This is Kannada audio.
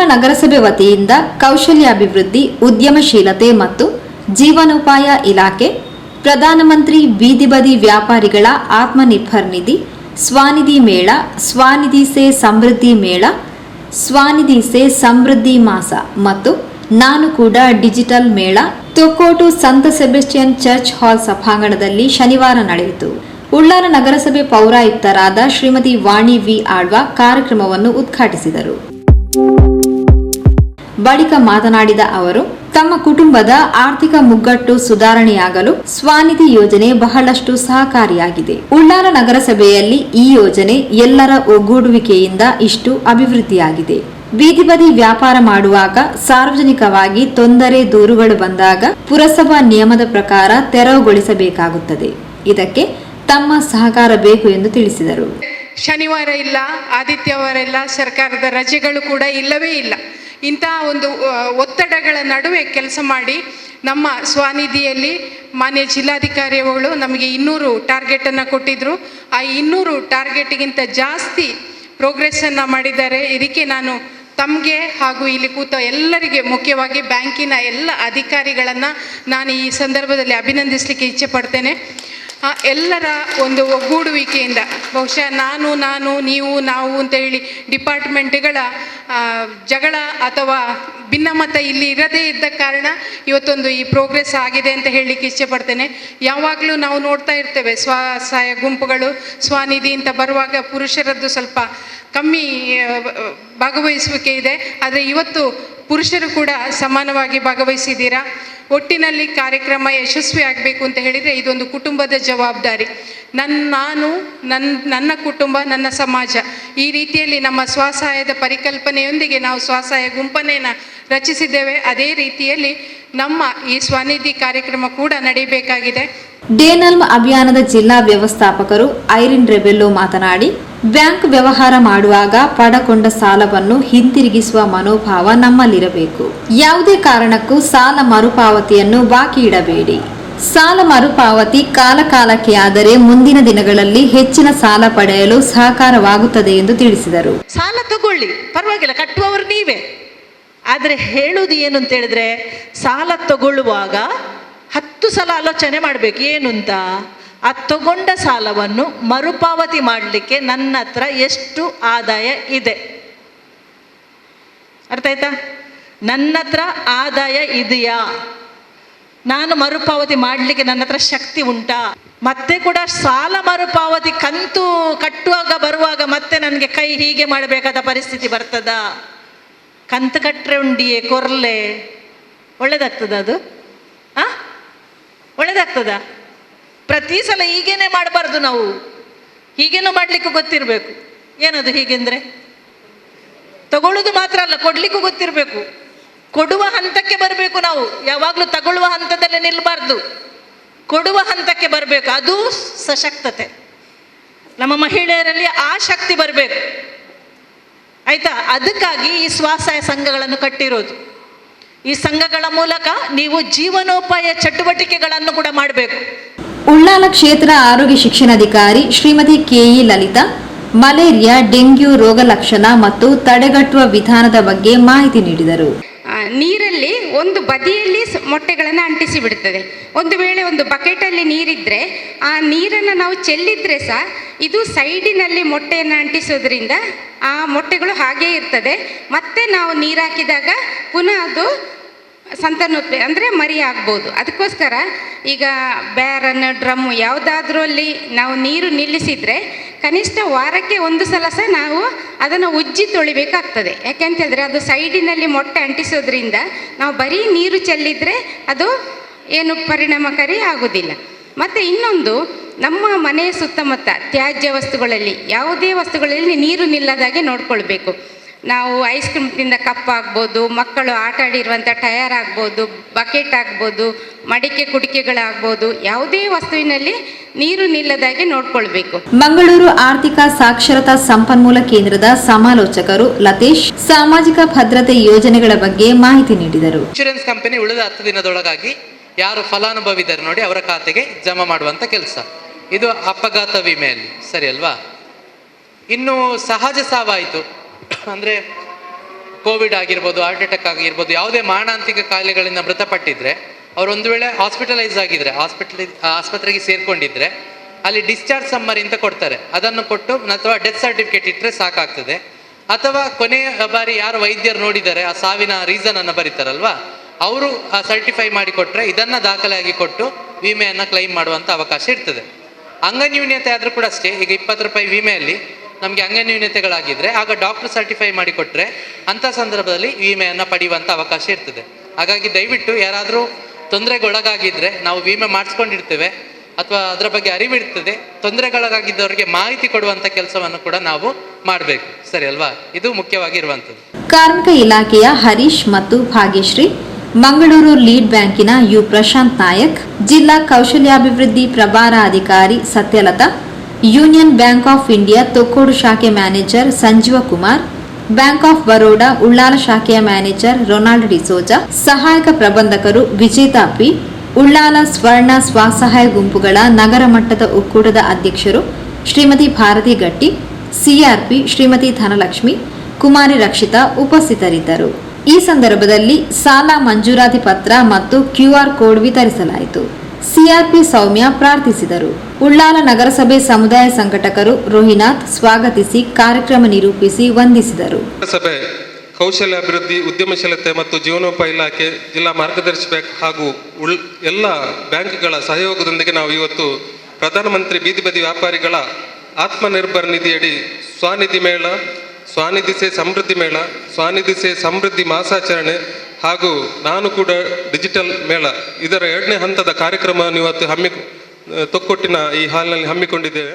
ಉಳ್ಳಾಲ ನಗರಸಭೆ ವತಿಯಿಂದ ಕೌಶಲ್ಯಾಭಿವೃದ್ಧಿ, ಉದ್ಯಮಶೀಲತೆ ಮತ್ತು ಜೀವನೋಪಾಯ ಇಲಾಖೆ, ಪ್ರಧಾನಮಂತ್ರಿ ಬೀದಿ ಬದಿ ವ್ಯಾಪಾರಿಗಳ ಆತ್ಮನಿರ್ಭರ್ ನಿಧಿ, ಸ್ವಾನಿಧಿ ಮೇಳ, ಸ್ವಾನಿಧಿ ಸೇ ಸಮೃದ್ಧಿ ಮೇಳ, ಸ್ವಾನಿಧಿ ಸೇ ಸಮೃದ್ಧಿ ಮಾಸ ಮತ್ತು ನಾನು ಕೂಡ ಡಿಜಿಟಲ್ ಮೇಳ ತೊಕ್ಕೋಟು ಸಂತ ಸೆಬೆಸ್ಟಿಯನ್ ಚರ್ಚ್ ಹಾಲ್ ಸಭಾಂಗಣದಲ್ಲಿ ಶನಿವಾರ ನಡೆಯಿತು. ಉಳ್ಳಾಲ ನಗರಸಭೆ ಪೌರಾಯುಕ್ತರಾದ ಶ್ರೀಮತಿ ವಾಣಿ ವಿ ಆಳ್ವ ಕಾರ್ಯಕ್ರಮವನ್ನು ಉದ್ಘಾಟಿಸಿದರು. ಬಳಿಕ ಮಾತನಾಡಿದ ಅವರು, ತಮ್ಮ ಕುಟುಂಬದ ಆರ್ಥಿಕ ಮುಗ್ಗಟ್ಟು ಸುಧಾರಣೆಯಾಗಲು ಸ್ವಾನಿಧಿ ಯೋಜನೆ ಬಹಳಷ್ಟು ಸಹಕಾರಿಯಾಗಿದೆ. ಉಳ್ಳಾಲ ನಗರಸಭೆಯಲ್ಲಿ ಈ ಯೋಜನೆ ಎಲ್ಲರ ಒಗ್ಗೂಡುವಿಕೆಯಿಂದ ಇಷ್ಟು ಅಭಿವೃದ್ಧಿಯಾಗಿದೆ. ಬೀದಿ ಬದಿ ವ್ಯಾಪಾರ ಮಾಡುವಾಗ ಸಾರ್ವಜನಿಕವಾಗಿ ತೊಂದರೆ ದೂರುಗಳು ಬಂದಾಗ ಪುರಸಭಾ ನಿಯಮದ ಪ್ರಕಾರ ತೆರವುಗೊಳಿಸಬೇಕಾಗುತ್ತದೆ. ಇದಕ್ಕೆ ತಮ್ಮ ಸಹಕಾರ ಬೇಕು ಎಂದು ತಿಳಿಸಿದರು. ಶನಿವಾರ ಇಲ್ಲ, ಆದಿತ್ಯವಾರ ಇಲ್ಲ, ಸರ್ಕಾರದ ರಜೆಗಳು ಕೂಡ ಇಲ್ಲವೇ ಇಲ್ಲ. ಇಂತಹ ಒಂದು ಒತ್ತಡಗಳ ನಡುವೆ ಕೆಲಸ ಮಾಡಿ ನಮ್ಮ ಸ್ವಾನಿಧಿಯಲ್ಲಿ ಮಾನ್ಯ ಜಿಲ್ಲಾಧಿಕಾರಿಗಳು ನಮಗೆ 200 ಟಾರ್ಗೆಟನ್ನು ಕೊಟ್ಟಿದ್ದರು. ಆ 200 ಟಾರ್ಗೆಟ್ಗಿಂತ ಜಾಸ್ತಿ ಪ್ರೋಗ್ರೆಸ್ಸನ್ನು ಮಾಡಿದ್ದಾರೆ. ಇದಕ್ಕೆ ನಾನು ತಮಗೆ ಹಾಗೂ ಇಲ್ಲಿ ಕೂತ ಎಲ್ಲರಿಗೆ, ಮುಖ್ಯವಾಗಿ ಬ್ಯಾಂಕಿನ ಎಲ್ಲ ಅಧಿಕಾರಿಗಳನ್ನು ನಾನು ಈ ಸಂದರ್ಭದಲ್ಲಿ ಅಭಿನಂದಿಸಲಿಕ್ಕೆ ಇಚ್ಛೆ ಪಡ್ತೇನೆ. ಎಲ್ಲರ ಒಂದು ಒಗ್ಗೂಡುವಿಕೆಯಿಂದ ಬಹುಶಃ ನಾನು ನೀವು ನಾವು ಅಂತ ಹೇಳಿ ಡಿಪಾರ್ಟ್ಮೆಂಟ್ಗಳ ಜಗಳ ಅಥವಾ ಭಿನ್ನಮತ ಇಲ್ಲಿ ಇರದೇ ಇದ್ದ ಕಾರಣ ಇವತ್ತೊಂದು ಈ ಪ್ರೋಗ್ರೆಸ್ ಆಗಿದೆ ಅಂತ ಹೇಳಲಿಕ್ಕೆ ಇಚ್ಛೆ ಪಡ್ತೇನೆ. ಯಾವಾಗಲೂ ನಾವು ನೋಡ್ತಾ ಇರ್ತೇವೆ ಸ್ವಸಹಾಯ ಗುಂಪುಗಳು ಸ್ವಾನಿಧಿ ಅಂತ ಬರುವಾಗ ಪುರುಷರದ್ದು ಸ್ವಲ್ಪ ಕಮ್ಮಿ ಭಾಗವಹಿಸುವಿಕೆ ಇದೆ. ಆದರೆ ಇವತ್ತು ಪುರುಷರು ಕೂಡ ಸಮಾನವಾಗಿ ಭಾಗವಹಿಸಿದ್ದೀರಾ. ಒಟ್ಟಿನಲ್ಲಿ ಕಾರ್ಯಕ್ರಮ ಯಶಸ್ವಿ ಆಗಬೇಕು ಅಂತ ಹೇಳಿದರೆ ಇದೊಂದು ಕುಟುಂಬದ ಜವಾಬ್ದಾರಿ. ನನ್ನ ಕುಟುಂಬ, ನನ್ನ ಸಮಾಜ, ಈ ರೀತಿಯಲ್ಲಿ ನಮ್ಮ ಸ್ವಸಹಾಯದ ಪರಿಕಲ್ಪನೆಯೊಂದಿಗೆ ನಾವು ಸ್ವಸಹಾಯ ಗುಂಪನ್ನೇನ ರಚಿಸಿದ್ದೇವೆ. ಅದೇ ರೀತಿಯಲ್ಲಿ ನಮ್ಮ ಈ ಸ್ವನಿಧಿ ಕಾರ್ಯಕ್ರಮ ಕೂಡ ನಡೆಯಬೇಕಾಗಿದೆ. ಡೇನಲ್ಮ್ ಅಭಿಯಾನದ ಜಿಲ್ಲಾ ವ್ಯವಸ್ಥಾಪಕರು ಐರಿನ್ ರೆಬೆಲ್ಲೋ ಮಾತನಾಡಿ, ಬ್ಯಾಂಕ್ ವ್ಯವಹಾರ ಮಾಡುವಾಗ ಪಡಕೊಂಡ ಸಾಲವನ್ನು ಹಿಂತಿರುಗಿಸುವ ಮನೋಭಾವ ನಮ್ಮಲ್ಲಿರಬೇಕು. ಯಾವುದೇ ಕಾರಣಕ್ಕೂ ಸಾಲ ಮರುಪಾವತಿಯನ್ನು ಬಾಕಿ ಇಡಬೇಡಿ. ಸಾಲ ಮರುಪಾವತಿ ಕಾಲಕಾಲಕ್ಕೆ ಆದರೆ ಮುಂದಿನ ದಿನಗಳಲ್ಲಿ ಹೆಚ್ಚಿನ ಸಾಲ ಪಡೆಯಲು ಸಹಕಾರವಾಗುತ್ತದೆ ಎಂದು ತಿಳಿಸಿದರು. ಸಾಲ ತಗೊಳ್ಳಿ, ಪರವಾಗಿಲ್ಲ, ಕಟ್ಟುವವರು ನೀವೇ. ಆದರೆ ಹೇಳುವುದು ಏನು ಅಂತ ಹೇಳಿದ್ರೆ, ಸಾಲ ತಗೊಳ್ಳುವಾಗ 10 ಸಲ ಆಲೋಚನೆ ಮಾಡಬೇಕು. ಏನು ಅಂತ, ಆ ತಗೊಂಡ ಸಾಲವನ್ನು ಮರುಪಾವತಿ ಮಾಡಲಿಕ್ಕೆ ನನ್ನ ಹತ್ರ ಎಷ್ಟು ಆದಾಯ ಇದೆ, ಅರ್ಥ ಆಯ್ತಾ? ನನ್ನ ಹತ್ರ ಆದಾಯ ಇದೆಯಾ, ನಾನು ಮರುಪಾವತಿ ಮಾಡಲಿಕ್ಕೆ ನನ್ನ ಹತ್ರ ಶಕ್ತಿ ಉಂಟಾ? ಮತ್ತೆ ಕೂಡ ಸಾಲ ಮರುಪಾವತಿ ಕಂತು ಕಟ್ಟುವಾಗ ಬರುವಾಗ ಮತ್ತೆ ನನಗೆ ಕೈ ಹೀಗೆ ಮಾಡಬೇಕಾದ ಪರಿಸ್ಥಿತಿ ಬರ್ತದ? ಕಂತು ಕಟ್ಟರೆ ಉಂಡಿಯೇ ಕೊರ್ಲೆ ಒಳ್ಳೇದಾಗ್ತದ? ಅದು ಒಳ್ಳೇದಾಗ್ತದ? ಪ್ರತಿ ಸಲ ಹೀಗೇನೆ ಮಾಡಬಾರ್ದು. ನಾವು ಹೀಗೇನೋ ಮಾಡಲಿಕ್ಕೂ ಗೊತ್ತಿರಬೇಕು. ಏನದು ಹೀಗೆಂದರೆ, ತಗೊಳ್ಳೋದು ಮಾತ್ರ ಅಲ್ಲ, ಕೊಡ್ಲಿಕ್ಕೂ ಗೊತ್ತಿರಬೇಕು. ಕೊಡುವ ಹಂತಕ್ಕೆ ಬರಬೇಕು. ನಾವು ಯಾವಾಗಲೂ ತಗೊಳ್ಳುವ ಹಂತದಲ್ಲೇ ನಿಲ್ಲಬಾರ್ದು, ಕೊಡುವ ಹಂತಕ್ಕೆ ಬರಬೇಕು. ಅದು ಸಶಕ್ತತೆ. ನಮ್ಮ ಮಹಿಳೆಯರಲ್ಲಿ ಆ ಶಕ್ತಿ ಬರಬೇಕು, ಆಯ್ತಾ? ಅದಕ್ಕಾಗಿ ಈ ಸ್ವಸಹಾಯ ಸಂಘಗಳನ್ನು ಕಟ್ಟಿರೋದು. ಈ ಸಂಘಗಳ ಮೂಲಕ ನೀವು ಜೀವನೋಪಾಯ ಚಟುವಟಿಕೆಗಳನ್ನು ಕೂಡ ಮಾಡಬೇಕು. ಉಳ್ಳಾಲ ಕ್ಷೇತ್ರ ಆರೋಗ್ಯ ಶಿಕ್ಷಣಾಧಿಕಾರಿ ಶ್ರೀಮತಿ ಕೆಇ ಲಲಿತಾ ಮಲೇರಿಯಾ, ಡೆಂಗ್ಯೂ ರೋಗ ಲಕ್ಷಣ ಮತ್ತು ತಡೆಗಟ್ಟುವ ವಿಧಾನದ ಬಗ್ಗೆ ಮಾಹಿತಿ ನೀಡಿದರು. ನೀರಲ್ಲಿ ಒಂದು ಬದಿಯಲ್ಲಿ ಮೊಟ್ಟೆಗಳನ್ನು ಅಂಟಿಸಿ ಬಿಡ್ತದೆ. ಒಂದು ವೇಳೆ ಒಂದು ಬಕೆಟಲ್ಲಿ ನೀರಿದ್ರೆ ಆ ನೀರನ್ನು ನಾವು ಚೆಲ್ಲಿದ್ರೆ ಸಹ ಇದು ಸೈಡಿನಲ್ಲಿ ಮೊಟ್ಟೆಯನ್ನು ಅಂಟಿಸೋದ್ರಿಂದ ಆ ಮೊಟ್ಟೆಗಳು ಹಾಗೇ ಇರ್ತದೆ. ಮತ್ತೆ ನಾವು ನೀರು ಹಾಕಿದಾಗ ಪುನಃ ಅದು ಸಂತಾನೋತ್ಪತ್ತಿ ಅಂದರೆ ಮರಿ ಆಗ್ಬೋದು. ಅದಕ್ಕೋಸ್ಕರ ಈಗ ಬ್ಯಾರನ್, ಡ್ರಮ್ಮು ಯಾವುದಾದ್ರೂ ಅಲ್ಲಿ ನಾವು ನೀರು ನಿಲ್ಲಿಸಿದರೆ ಕನಿಷ್ಠ ವಾರಕ್ಕೆ 1 ಸಲ ಸಹ ನಾವು ಅದನ್ನು ಉಜ್ಜಿ ತೊಳಿಬೇಕಾಗ್ತದೆ. ಯಾಕೆಂತ ಹೇಳಿದ್ರೆ ಅದು ಸೈಡಿನಲ್ಲಿ ಮೊಟ್ಟೆ ಅಂಟಿಸೋದ್ರಿಂದ ನಾವು ಬರೀ ನೀರು ಚೆಲ್ಲಿದರೆ ಅದು ಏನು ಪರಿಣಾಮಕಾರಿ ಆಗೋದಿಲ್ಲ. ಮತ್ತು ಇನ್ನೊಂದು, ನಮ್ಮ ಮನೆಯ ಸುತ್ತಮುತ್ತ ತ್ಯಾಜ್ಯ ವಸ್ತುಗಳಲ್ಲಿ ಯಾವುದೇ ವಸ್ತುಗಳಲ್ಲಿ ನೀರು ನಿಲ್ಲದಾಗೆ ನೋಡ್ಕೊಳ್ಬೇಕು. ನಾವು ಐಸ್ ಕ್ರೀಮ್ ತಿಂದ ಕಪ್ ಆಗ್ಬೋದು, ಮಕ್ಕಳು ಆಟ ಆಡಿರುವಂಥ ಟಯರ್ ಆಗ್ಬೋದು, ಬಕೆಟ್ ಆಗ್ಬೋದು, ಮಡಿಕೆ ಕುಡಿಕೆಗಳಾಗ್ಬೋದು, ಯಾವುದೇ ವಸ್ತುವಿನಲ್ಲಿ ನೀರು ನಿಲ್ಲದಾಗೆ ನೋಡ್ಕೊಳ್ಬೇಕು. ಮಂಗಳೂರು ಆರ್ಥಿಕ ಸಾಕ್ಷರತಾ ಸಂಪನ್ಮೂಲ ಕೇಂದ್ರದ ಸಮಾಲೋಚಕರು ಲತೇಶ್ ಸಾಮಾಜಿಕ ಭದ್ರತೆ ಯೋಜನೆಗಳ ಬಗ್ಗೆ ಮಾಹಿತಿ ನೀಡಿದರು. ಇನ್ಶೂರೆನ್ಸ್ ಕಂಪನಿ ಉಳಿದ 10 ದಿನದೊಳಗಾಗಿ ಯಾರು ಫಲಾನುಭವಿದ್ದಾರೆ ನೋಡಿ ಅವರ ಖಾತೆಗೆ ಜಮಾ ಮಾಡುವಂಥ ಕೆಲಸ. ಇದು ಅಪಘಾತ ವಿಮೆಯಲ್ಲಿ, ಸರಿ ಅಲ್ವಾ? ಇನ್ನು ಸಹಜ ಸಾವಾಯಿತು ಅಂದರೆ ಕೋವಿಡ್ ಆಗಿರ್ಬೋದು, ಹಾರ್ಟ್ ಅಟ್ಯಾಕ್ ಆಗಿರ್ಬೋದು, ಯಾವುದೇ ಮಾರಣಾಂತಿಕ ಕಾಯಿಲೆಗಳಿಂದ ಮೃತಪಟ್ಟಿದ್ರೆ, ಅವ್ರು ಒಂದು ವೇಳೆ ಹಾಸ್ಪಿಟಲೈಸ್ ಆಗಿದ್ರೆ, ಆಸ್ಪತ್ರೆಗೆ ಸೇರ್ಕೊಂಡಿದ್ರೆ ಅಲ್ಲಿ ಡಿಸ್ಚಾರ್ಜ್ ಸಮ್ಮರಿ ಅಂತ ಕೊಡ್ತಾರೆ. ಅದನ್ನು ಕೊಟ್ಟು ಅಥವಾ ಡೆತ್ ಸರ್ಟಿಫಿಕೇಟ್ ಇಟ್ಟರೆ ಸಾಕಾಗ್ತದೆ. ಅಥವಾ ಕೊನೆಯ ಬಾರಿ ಯಾರು ವೈದ್ಯರು ನೋಡಿದ್ದಾರೆ ಆ ಸಾವಿನ ರೀಸನನ್ನು ಬರೀತಾರಲ್ವಾ, ಅವರು ಸರ್ಟಿಫೈ ಮಾಡಿ ಕೊಟ್ಟರೆ ಇದನ್ನು ದಾಖಲೆಯಾಗಿ ಕೊಟ್ಟು ವಿಮೆಯನ್ನು ಕ್ಲೈಮ್ ಮಾಡುವಂಥ ಅವಕಾಶ ಇರ್ತದೆ. ಅಂಗನ್ಯೂನ್ಯತೆ ಆದರೂ ಕೂಡ ಅಷ್ಟೇ. ಈಗ 20 ರೂಪಾಯಿ ವಿಮೆಯಲ್ಲಿ ನಮಗೆ ಅಂಗನ್ಯೂನ್ಯತೆಗಳಾಗಿದ್ದರೆ ಆಗ ಡಾಕ್ಟರ್ ಸರ್ಟಿಫೈ ಮಾಡಿ ಕೊಟ್ಟರೆ ಅಂಥ ಸಂದರ್ಭದಲ್ಲಿ ವಿಮೆಯನ್ನು ಪಡೆಯುವಂಥ ಅವಕಾಶ ಇರ್ತದೆ. ಹಾಗಾಗಿ ದಯವಿಟ್ಟು ಯಾರಾದರೂ ತೊಂದರೆಗೊಳಗಾಗಿದ್ದರೆ, ನಾವು ವಿಮೆ ಮಾಡಿಸ್ಕೊಂಡಿರ್ತೇವೆ ಅಥವಾ ಅದರ ಬಗ್ಗೆ ಅರಿವಿರ್ತದೆ, ತೊಂದರೆಗೊಳಗಾಗಿದ್ದವರಿಗೆ ಮಾಹಿತಿ ಕೊಡುವಂಥ ಕೆಲಸವನ್ನು ಕೂಡ ನಾವು ಮಾಡಬೇಕು. ಸರಿ ಅಲ್ವಾ? ಇದು ಮುಖ್ಯವಾಗಿರುವಂಥದ್ದು. ಕಾರ್ಮಿಕ ಇಲಾಖೆಯ ಹರೀಶ್ ಮತ್ತು ಭಾಗ್ಯಶ್ರೀ, ಮಂಗಳೂರು ಲೀಡ್ ಬ್ಯಾಂಕಿನ ಯು ಪ್ರಶಾಂತ್ ನಾಯಕ್, ಜಿಲ್ಲಾ ಕೌಶಲ್ಯಾಭಿವೃದ್ಧಿ ಪ್ರಭಾರ ಅಧಿಕಾರಿ Satyalatha, Union Bank of India Thokkottu ಶಾಖೆ manager Sanjeeva Kumar, bank of Baroda Ullal ಶಾಖೆಯ ಮ್ಯಾನೇಜರ್ ರೊನಾಲ್ಡ್ ಡಿಸೋಜಾ, ಸಹಾಯಕ ಪ್ರಬಂಧಕರು ವಿಜೇತಾ ಪಿ, ಉಳ್ಳಾಲ ಸ್ವರ್ಣ ಸ್ವಸಹಾಯ ಗುಂಪುಗಳ ನಗರ ಮಟ್ಟದ ಒಕ್ಕೂಟದ ಅಧ್ಯಕ್ಷರು ಶ್ರೀಮತಿ ಭಾರತಿ ಗಟ್ಟಿ, ಸಿಆರ್ಪಿ ಶ್ರೀಮತಿ ಧನಲಕ್ಷ್ಮಿ, ಕುಮಾರಿ ರಕ್ಷಿತಾ ಉಪಸ್ಥಿತರಿದ್ದರು. ಈ ಸಂದರ್ಭದಲ್ಲಿ ಸಾಲ ಮಂಜೂರಾತಿ ಪತ್ರ ಮತ್ತು QR ಕೋಡ್ ವಿತರಿಸಲಾಯಿತು. ಸಿಆರ್ಪಿ ಸೌಮ್ಯ ಪ್ರಾರ್ಥಿಸಿದರು. ಉಳ್ಳಾಲ ನಗರಸಭೆ ಸಮುದಾಯ ಸಂಘಟಕರು ರೋಹಿನಾಥ್ ಸ್ವಾಗತಿಸಿ ಕಾರ್ಯಕ್ರಮ ನಿರೂಪಿಸಿ ವಂದಿಸಿದರು. ನಗರಸಭೆ ಕೌಶಲ್ಯಾಭಿವೃದ್ಧಿ, ಉದ್ಯಮಶೀಲತೆ ಮತ್ತು ಜೀವನೋಪಾಯ ಇಲಾಖೆ, ಜಿಲ್ಲಾ ಮಾರ್ಗದರ್ಶಿ ಬ್ಯಾಂಕ್ ಹಾಗೂ ಎಲ್ಲ ಬ್ಯಾಂಕ್ಗಳ ಸಹಯೋಗದೊಂದಿಗೆ ನಾವು ಇವತ್ತು ಪ್ರಧಾನಮಂತ್ರಿ ಬೀದಿ ಬದಿ ವ್ಯಾಪಾರಿಗಳ ಆತ್ಮನಿರ್ಭರ್ ನಿಧಿಯಡಿ ಸ್ವನಿಧಿ ಮೇಳ, ಸ್ವನಿಧಿ ಸೇ ಸಮೃದ್ಧಿ ಮೇಳ, ಸ್ವನಿಧಿ ಸೇ ಸಮೃದ್ಧಿ ಮಾಸಾಚರಣೆ ಹಾಗೂ ನಾನು ಕೂಡ ಡಿಜಿಟಲ್ ಮೇಳ ಇದರ 2ನೇ ಹಂತದ ಕಾರ್ಯಕ್ರಮವನ್ನು ಇವತ್ತು ತೊಕ್ಕೊಟ್ಟಿನ ಈ ಹಾಲ್ನಲ್ಲಿ ಹಮ್ಮಿಕೊಂಡಿದ್ದೇವೆ.